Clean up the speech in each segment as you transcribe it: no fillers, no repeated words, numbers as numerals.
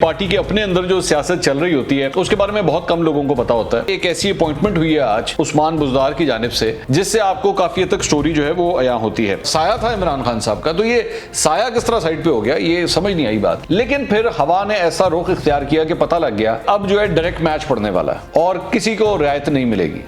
Party के अपने अंदर जो सियासत चल रही होती है उसके बारे में बहुत कम लोगों को पता होता है। एक ऐसी अपॉइंटमेंट हुई है आज उस्मान बुज़दार की जानिब से जिससे आपको काफी हद तक स्टोरी जो है वो अया होती है। साया था इमरान खान साहब का, तो ये साया किस तरह साइड पे हो गया ये समझ नहीं आई बात। लेकिन फिर हवा ने ऐसा रुख इख्तियार किया कि पता लग गया अब जो है डायरेक्ट मैच पड़ने वाला है और किसी को रियायत नहीं मिलेगी।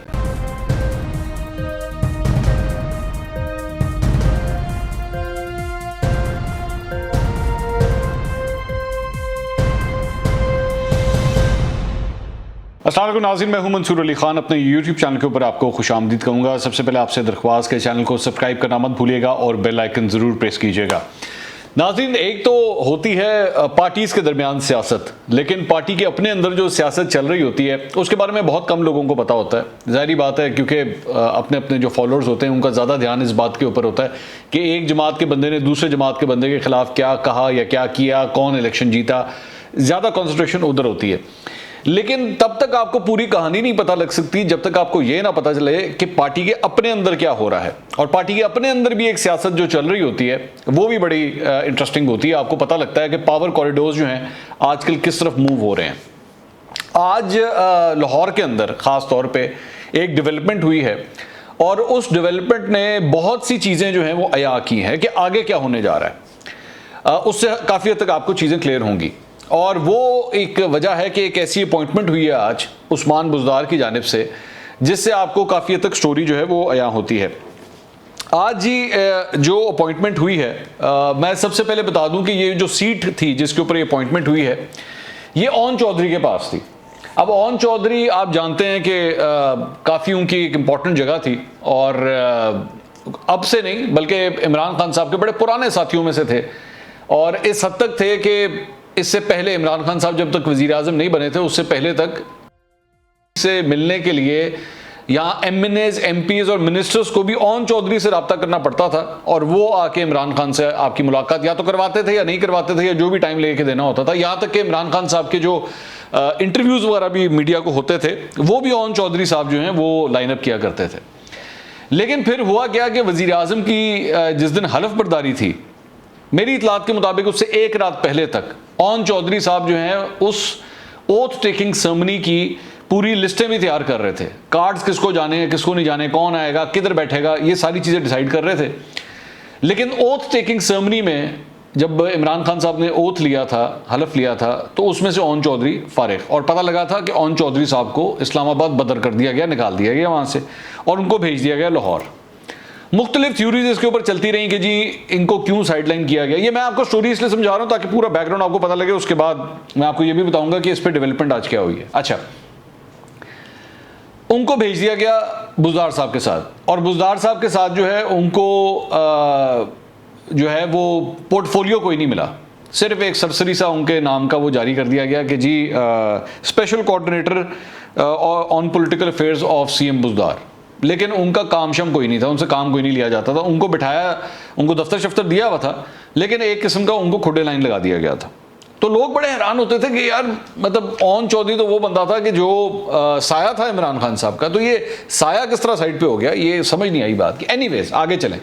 अस्सलाम वालेकुम नाज़रीन, मैं हूं मंसूर अली खान। अपने YouTube चैनल के ऊपर आपको खुशामदीद कहूँगा। सबसे पहले आपसे दरख्वास्त के चैनल को सब्सक्राइब करना मत भूलिएगा और बेल आइकन ज़रूर प्रेस कीजिएगा। नाज़रीन, एक तो होती है पार्टीज़ के दरमियान सियासत, लेकिन पार्टी के अपने अंदर जो सियासत चल रही होती है उसके बारे में बहुत कम लोगों को पता होता है। ज़ाहिरी बात है क्योंकि अपने अपने जो फॉलोअर्स होते हैं उनका ज़्यादा ध्यान इस बात के ऊपर होता है कि एक जमात के बंदे ने दूसरे जमात के बंदे के खिलाफ क्या कहा या क्या किया, कौन इलेक्शन जीता, ज़्यादा कॉन्सेंट्रेशन उधर होती है। लेकिन तब तक आपको पूरी कहानी नहीं पता लग सकती जब तक आपको यह ना पता चले कि पार्टी के अपने अंदर क्या हो रहा है। और पार्टी के अपने अंदर भी एक सियासत जो चल रही होती है वो भी बड़ी इंटरेस्टिंग होती है। आपको पता लगता है कि पावर कॉरिडोर्स जो हैं आजकल किस तरफ मूव हो रहे हैं। आज लाहौर के अंदर ख़ास तौर पे एक डेवलपमेंट हुई है और उस डेवलपमेंट ने बहुत सी चीज़ें जो हैं वो अया की हैं कि आगे क्या होने जा रहा है। उससे काफ़ी हद तक आपको चीज़ें क्लियर होंगी। और वो एक वजह है कि एक ऐसी अपॉइंटमेंट हुई है आज उस्मान बुज़दार की जानिब से जिससे आपको काफ़ी हद तक स्टोरी जो है वो अया होती है। आज जी जो अपॉइंटमेंट हुई है, मैं सबसे पहले बता दूं कि ये जो सीट थी जिसके ऊपर ये अपॉइंटमेंट हुई है ये ओन चौधरी के पास थी। अब ओन चौधरी आप जानते हैं कि काफ़ी उनकी एक इम्पॉर्टेंट जगह थी और अब से नहीं बल्कि इमरान खान साहब के बड़े पुराने साथियों में से थे और इस हद तक थे कि इससे पहले इमरान खान साहब जब तक वज़ीर आज़म नहीं बने थे उससे पहले तक से मिलने के लिए यहाँ MNAs, MPs और मिनिस्टर्स को भी ओन चौधरी से रब्ता करना पड़ता था और वो आके इमरान खान से आपकी मुलाकात या तो करवाते थे या नहीं करवाते थे या जो भी टाइम लेके देना होता था। यहाँ तक कि इमरान खान साहब के जो इंटरव्यूज़ वगैरह भी मीडिया को होते थे वो भी ओन चौधरी साहब जो हैं वो लाइनअप किया करते थे। लेकिन फिर हुआ क्या कि वज़ीर आज़म की जिस दिन हलफ बर्दारी थी, मेरी इतलात के मुताबिक उससे एक रात पहले तक ओन चौधरी साहब जो हैं उस ओथ टेकिंग सेरेमनी की पूरी लिस्टें भी तैयार कर रहे थे। कार्ड्स किसको जाने किसको नहीं जाने, कौन आएगा किधर बैठेगा, ये सारी चीज़ें डिसाइड कर रहे थे। लेकिन ओथ टेकिंग सेरेमनी में जब इमरान खान साहब ने ओथ लिया था, हलफ लिया था, तो उसमें से ओन चौधरी फारिग और पता लगा था कि ओन चौधरी साहब को इस्लामाबाद बदर कर दिया गया, निकाल दिया गया वहाँ से और उनको भेज दिया गया लाहौर। मुख्तलिफ थ्योरीज इसके ऊपर चलती रही कि जी इनको क्यों साइडलाइन किया गया। ये मैं आपको स्टोरी इसलिए समझा रहा हूँ ताकि पूरा बैकग्राउंड आपको पता लगे। उसके बाद मैं आपको ये भी बताऊंगा कि इस पर डेवलपमेंट आज क्या हुई है। अच्छा, उनको भेज दिया गया बुज़दार साहब के साथ और बुज़दार साहब के साथ जो है उनको जो है वो पोर्टफोलियो कोई नहीं मिला, सिर्फ एक सरसरी सा उनके नाम का वो जारी कर दिया गया कि जी special coordinator on political affairs of CM Buzdar. लेकिन उनका काम शम कोई नहीं था, उनसे काम कोई नहीं लिया जाता था। उनको बिठाया, उनको दफ्तर शफ्तर दिया हुआ था, लेकिन एक किस्म का उनको खुडे लाइन लगा दिया गया था। तो लोग बड़े हैरान होते थे कि यार मतलब ओन चौधरी तो वो बंदा था कि जो साया था इमरान खान साहब का, तो ये साया किस तरह साइड पे हो गया ये समझ नहीं आई बात की। एनीवेज आगे चलें।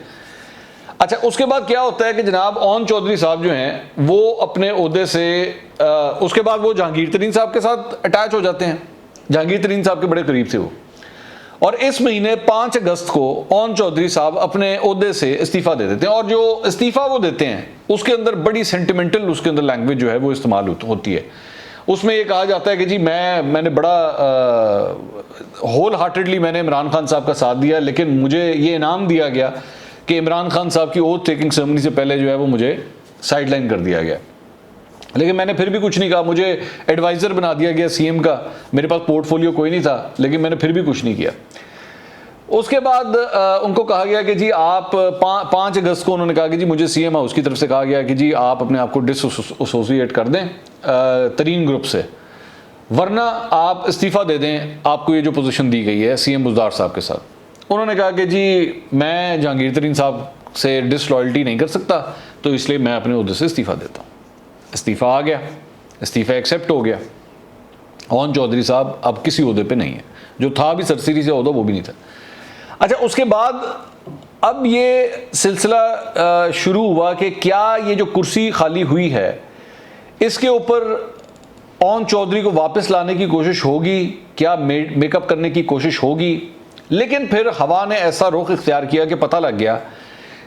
अच्छा, उसके बाद क्या होता है कि जनाब ओन चौधरी साहब जो हैं वो अपने ओहदे से उसके बाद वो जहांगीर तरीन साहब के साथ अटैच हो जाते हैं। जहांगीर तरीन साहब के बड़े करीब थे वो। और इस महीने 5 अगस्त को ओन चौधरी साहब अपने ओहदे से इस्तीफ़ा दे देते हैं और जो इस्तीफ़ा वो देते हैं उसके अंदर बड़ी सेंटिमेंटल उसके अंदर लैंग्वेज जो है वो इस्तेमाल होती है। उसमें ये कहा जाता है कि जी मैंने बड़ा होल हार्टेडली मैंने इमरान खान साहब का साथ दिया, लेकिन मुझे ये इनाम दिया गया कि इमरान खान साहब की ओथ टेकिंग सेरेमनी से पहले जो है वो मुझे साइडलाइन कर दिया गया। लेकिन मैंने फिर भी कुछ नहीं कहा, मुझे एडवाइज़र बना दिया गया CM का, मेरे पास पोर्टफोलियो कोई नहीं था, लेकिन मैंने फिर भी कुछ नहीं किया। उसके बाद उनको कहा गया कि जी आप 5 अगस्त को उन्होंने कहा कि जी मुझे CM हाउस की तरफ से कहा गया कि जी आप अपने आप को डिसएसोसिएट कर दें तरीन ग्रुप से, वरना आप इस्तीफ़ा दे दें, आपको ये जो पोजीशन दी गई है CM बुज़दार साहब के साथ। उन्होंने कहा कि जी मैं जहांगीर तरीन साहब से डिसलॉयल्टी नहीं कर सकता, तो इसलिए मैं अपने ओहदे से इस्तीफ़ा देता हूँ। इस्तीफ़ा आ गया, इस्तीफ़ा एक्सेप्ट हो गया। ओन चौधरी साहब अब किसी ओहदे पे नहीं है, जो था भी सरसरी से ओहदा वो भी नहीं था। अच्छा, उसके बाद अब ये सिलसिला शुरू हुआ कि क्या ये जो कुर्सी खाली हुई है इसके ऊपर ओन चौधरी को वापस लाने की कोशिश होगी, क्या मेकअप करने की कोशिश होगी, लेकिन फिर हवा ने ऐसा रुख इख्तियार किया कि पता लग गया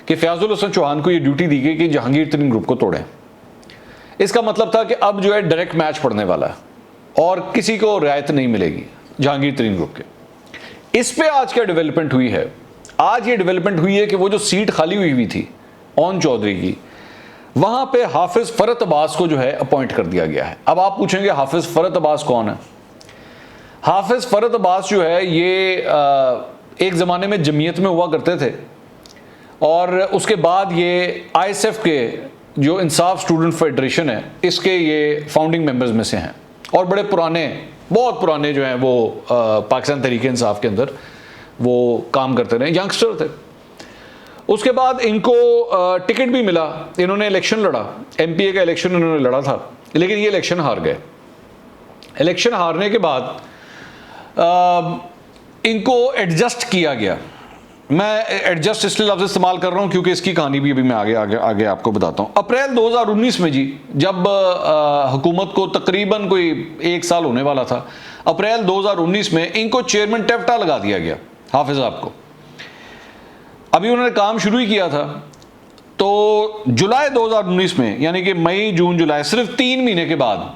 कि फयाजुल हसन चौहान को ये ड्यूटी दी गई कि जहांगीर तरीन ग्रुप को तोड़ें। इसका मतलब था कि अब जो है डायरेक्ट मैच पड़ने वाला है और किसी को रियायत नहीं मिलेगी जहांगीर तरीन ग्रुप के। इस पे आज क्या डेवलपमेंट हुई है? आज ये डेवलपमेंट हुई है कि वो जो सीट खाली हुई थी ओन चौधरी की, वहां पे हाफिज फरत अब्बास को जो है अपॉइंट कर दिया गया है। अब आप पूछेंगे हाफिज फरत अब्बास कौन है? हाफिज फरत अब्बास जो है ये एक ज़माने में जमीयत में हुआ करते थे और उसके बाद ये ISF के जो इंसाफ स्टूडेंट फेडरेशन है इसके ये फाउंडिंग मेंबर्स में से हैं और बड़े पुराने, बहुत पुराने जो हैं वो पाकिस्तान तहरीक इंसाफ के अंदर वो काम करते रहे, यंगस्टर थे। उसके बाद इनको टिकट भी मिला, इन्होंने इलेक्शन लड़ा, MPA का इलेक्शन इन्होंने लड़ा था, लेकिन ये इलेक्शन हार गए। इलेक्शन हारने के बाद इनको एडजस्ट किया गया। मैं एडजस्ट इसलिए लफ्ज़ इस्तेमाल कर रहा हूँ क्योंकि इसकी कहानी भी अभी मैं आगे आपको बताता हूँ। अप्रैल 2019 में जी, जब हुकूमत को तकरीबन कोई 1 साल होने वाला था, अप्रैल 2019 में इनको चेयरमैन टेप्टा लगा दिया गया हाफिज साहब को। अभी उन्होंने काम शुरू ही किया था, तो जुलाई 2019 में, यानी कि मई जून जुलाई, सिर्फ 3 महीने के बाद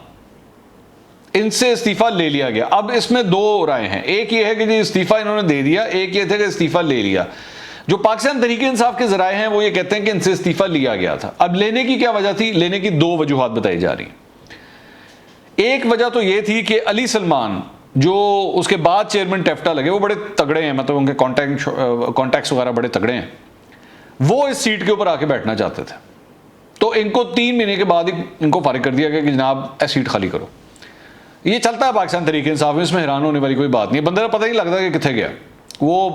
इनसे इस्तीफा ले लिया गया। अब इसमें 2 राय हैं, एक ये है कि जी इस्तीफा इन्होंने दे दिया, एक ये थे कि इस्तीफा ले लिया। जो पाकिस्तान तहरीक इंसाफ के जराए हैं वो ये कहते हैं कि इनसे इस्तीफा लिया गया था। अब लेने की क्या वजह थी? लेने की 2 वजूहात बताई जा रही हैं। एक वजह तो ये थी कि अली सलमान जो उसके बाद चेयरमैन टेफ्टा लगे, वो बड़े तगड़े हैं, मतलब उनके कॉन्टैक्ट्स वगैरह बड़े तगड़े हैं, वो इस सीट के ऊपर आके बैठना चाहते थे। तो इनको 3 महीने के बाद ही इनको फारिग कर दिया गया कि जनाब ऐ सीट खाली करो। ये चलता है पाकिस्तान तरीके इंसाफ में, इसमें हैरान होने वाली कोई बात नहीं है। बंदे का पता नहीं लगता कि कितने गया वो।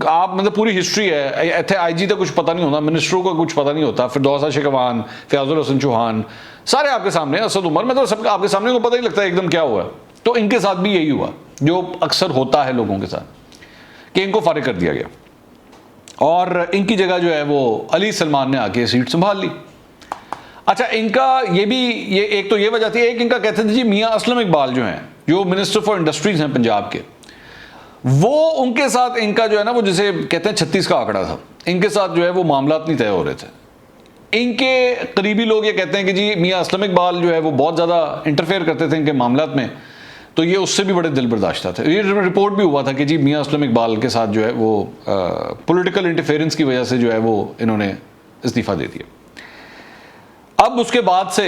आप मतलब पूरी हिस्ट्री है, इतने IG तक कुछ पता नहीं होता, मिनिस्टरों को कुछ पता नहीं होता, फिर दोसा शेखवान, फयाजुल हसन चौहान, सारे आपके सामने, असद उमर, मतलब सब आपके सामने को पता ही लगता है एकदम क्या हुआ। तो इनके साथ भी यही हुआ जो अक्सर होता है लोगों के साथ, कि इनको फारिग कर दिया गया और इनकी जगह जो है वो अली सलमान ने आके सीट संभाल ली। अच्छा, इनका ये एक तो ये वजह थी, एक इनका कहते थे जी मियाँ असलम इकबाल जो हैं, जो मिनिस्टर फॉर इंडस्ट्रीज हैं पंजाब के, वो उनके साथ इनका जो है ना वो जिसे कहते हैं 36 का आंकड़ा था, इनके साथ जो है वो मामला नहीं तय हो रहे थे। इनके करीबी लोग ये कहते हैं कि जी मियाँ असलम इकबाल जो है वो बहुत ज़्यादा इंटरफेयर करते थे इनके मामला में, तो ये उससे भी बड़े दिल बर्दाश्त थे। ये रिपोर्ट भी हुआ था कि जी मियाँ असलम इकबाल के साथ जो है वो पॉलिटिकल इंटरफेरेंस की वजह से जो है वो इन्होंने इस्तीफ़ा दे दिया। अब उसके बाद से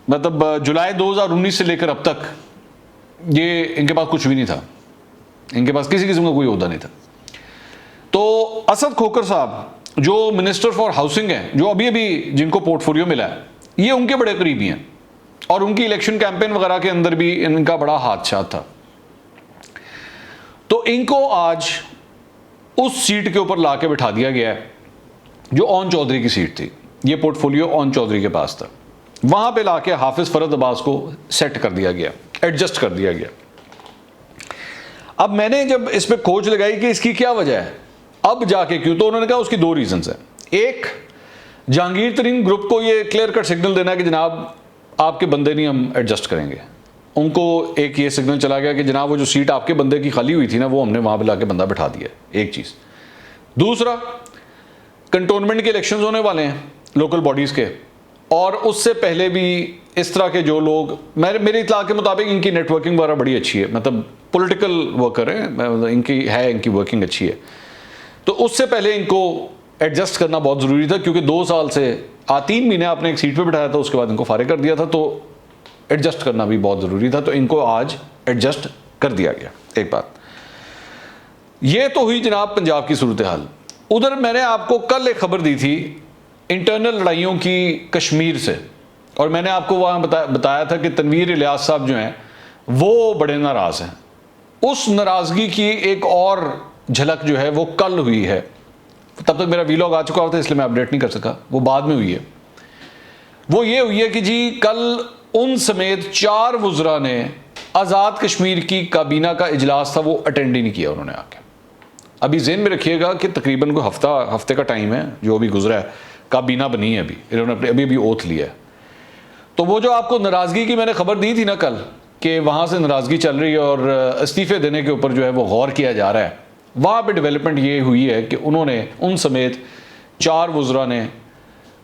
मतलब जुलाई 2019 से लेकर अब तक ये इनके पास कुछ भी नहीं था, इनके पास किसी किस्म का कोई ओहदा नहीं था। तो असद खोकर साहब जो मिनिस्टर फॉर हाउसिंग हैं, जो अभी अभी जिनको पोर्टफोलियो मिला है, ये उनके बड़े करीबी हैं और उनकी इलेक्शन कैंपेन वगैरह के अंदर भी इनका बड़ा हाथ था। तो इनको आज उस सीट के ऊपर लाके बिठा दिया गया है जो ओन चौधरी की सीट थी। ये पोर्टफोलियो ओन चौधरी के पास था, वहां पे लाके हाफिज फरत अब्बास को सेट कर दिया गया, एडजस्ट कर दिया गया। अब मैंने जब इस पे खोज लगाई कि इसकी क्या वजह है, अब जाके क्यों, तो उन्होंने कहा उसकी 2 रीजंस हैं। एक, जहांगीर तरीन ग्रुप को ये क्लियर कट सिग्नल देना कि जनाब आपके बंदे नहीं हम एडजस्ट करेंगे। उनको एक ये सिग्नल चला गया कि जनाब वो जो सीट आपके बंदे की खाली हुई थी ना, वो हमने वहां पे लाके बंदा बिठा दिया, एक चीज़। दूसरा, कंटोनमेंट के इलेक्शंस होने वाले हैं लोकल बॉडीज़ के, और उससे पहले भी इस तरह के जो लोग, मेरे इत्तला के मुताबिक इनकी नेटवर्किंग वगैरह बड़ी अच्छी है, मतलब पॉलिटिकल वर्कर हैं, इनकी वर्किंग अच्छी है। तो उससे पहले इनको एडजस्ट करना बहुत ज़रूरी था, क्योंकि 2 साल से 3 महीने आपने एक सीट पे बिठाया था, उसके बाद इनको फारिग कर दिया था, तो एडजस्ट करना भी बहुत ज़रूरी था। तो इनको आज एडजस्ट कर दिया गया। एक बात ये तो हुई जनाब पंजाब की सूरत हाल। उधर मैंने आपको कल एक खबर दी थी इंटरनल लड़ाइयों की कश्मीर से, और मैंने आपको वहाँ बताया था कि तनवीर इलियास साहब जो हैं वो बड़े नाराज़ हैं। उस नाराज़गी की एक और झलक जो है वो कल हुई है। तब तक मेरा वीलॉग आ चुका था इसलिए मैं अपडेट नहीं कर सका, वो बाद में हुई है। वो ये हुई है कि जी कल उन समेत 4 वुज़रा ने आज़ाद कश्मीर की काबीना का इजलास था वो अटेंड ही नहीं किया उन्होंने आके। अभी ज़हन में रखिएगा कि तकरीबन कोई हफ्ते का टाइम है जो अभी गुजरा है, काबीना बनी है, अभी इन्होंने अभी ओथ लिया है। तो वो जो आपको नाराज़गी की मैंने खबर दी थी ना कल, कि वहाँ से नाराज़गी चल रही है और इस्तीफ़े देने के ऊपर जो है वो गौर किया जा रहा है, वहाँ पे डेवलपमेंट ये हुई है कि उन्होंने उन समेत 4 वज़रा ने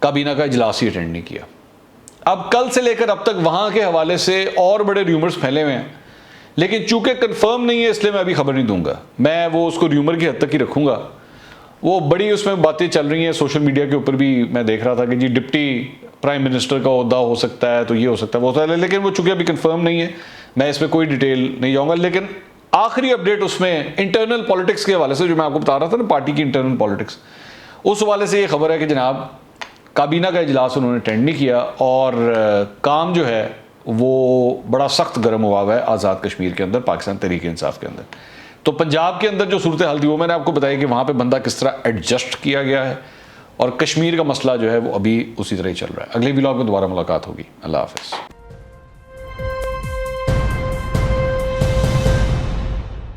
काबीना का इजलास ही अटेंड नहीं किया। अब कल से लेकर अब तक वहाँ के हवाले से और बड़े र्यूमर्स फैले हुए हैं, लेकिन चूंकि कंफर्म नहीं है इसलिए मैं अभी खबर नहीं दूंगा, मैं वो उसको र्यूमर की हद तक ही रखूँगा। वो बड़ी उसमें बातें चल रही हैं सोशल मीडिया के ऊपर भी, मैं देख रहा था कि जी डिप्टी प्राइम मिनिस्टर का ओहदा हो सकता है, तो ये हो सकता है, वो होता है, लेकिन वो चूंकि अभी कंफर्म नहीं है, मैं इसमें कोई डिटेल नहीं जाऊँगा। लेकिन आखिरी अपडेट उसमें इंटरनल पॉलिटिक्स के हवाले से जो मैं आपको बता रहा था ना, पार्टी की इंटरनल पॉलिटिक्स, उस हवाले से ये खबर है कि जनाब काबीना का इजलास उन्होंने अटेंड नहीं किया और काम जो है वो बड़ा सख्त गर्म हुआ है आज़ाद कश्मीर के अंदर, पाकिस्तान तहरीक इंसाफ के अंदर। तो पंजाब के अंदर जो सूरत हाल थी वो मैंने आपको बताया कि वहाँ पे बंदा किस तरह एडजस्ट किया गया है, और कश्मीर का मसला जो है वो अभी उसी तरह ही चल रहा है। अगले व्लॉग में दोबारा मुलाकात होगी। अल्लाह हाफ़िज़।